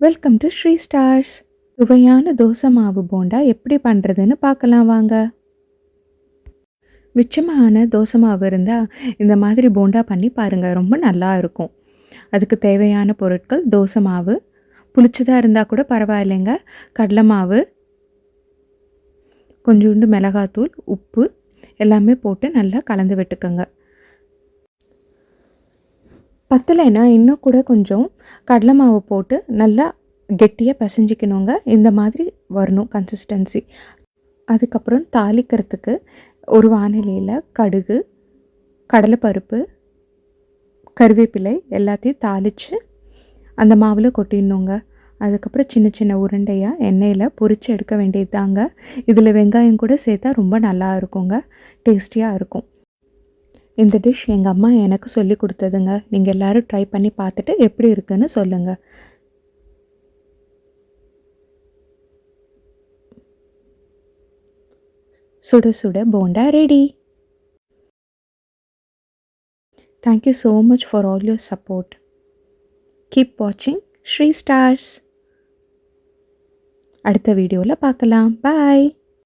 Welcome to ஸ்ரீஸ்டார்ஸ். சுவையான தோசை மாவு போண்டா எப்படி பண்ணுறதுன்னு பார்க்கலாம் வாங்க. மிச்சமான தோசை மாவு இருந்தால் இந்த மாதிரி போண்டா பண்ணி பாருங்கள், ரொம்ப நல்லா இருக்கும். அதுக்கு தேவையான பொருட்கள்: தோசை மாவு, புளிச்சதாக இருந்தால் கூட பரவாயில்லைங்க, கடலை மாவு, கொஞ்சோண்டு மிளகாத்தூள், உப்பு எல்லாமே போட்டு நல்லா கலந்து விட்டுக்கோங்க. பத்தலைன்னா இன்னும் கூட கொஞ்சம் கடலை மாவு போட்டு நல்லா கெட்டியாக பிசைஞ்சிக்கணுங்க. இந்த மாதிரி வரணும் கன்சிஸ்டன்சி. அதுக்கப்புறம் தாளிக்கிறதுக்கு ஒரு வானிலையில் கடுகு, கடலைப்பருப்பு, கருவேப்பிலை எல்லாத்தையும் தாளித்து அந்த மாவில் கொட்டிடணுங்க. அதுக்கப்புறம் சின்ன சின்ன உருண்டையாக எண்ணெயில் பொரித்து எடுக்க வேண்டியது தாங்க. இதில் வெங்காயம் கூட சேர்த்தா ரொம்ப நல்லா இருக்குங்க, டேஸ்டியாக இருக்கும். இந்த டிஷ் எங்கள் அம்மா எனக்கு சொல்லி கொடுத்ததுங்க. நீங்கள் எல்லோரும் ட்ரை பண்ணி பார்த்துட்டு எப்படி இருக்குன்னு சொல்லுங்கள். சுட சுட bonda ready. Thank you so much for all your support. Keep வாட்சிங் ஸ்ரீஸ்டார்ஸ். அடுத்த வீடியோவில் பார்க்கலாம். பாய்.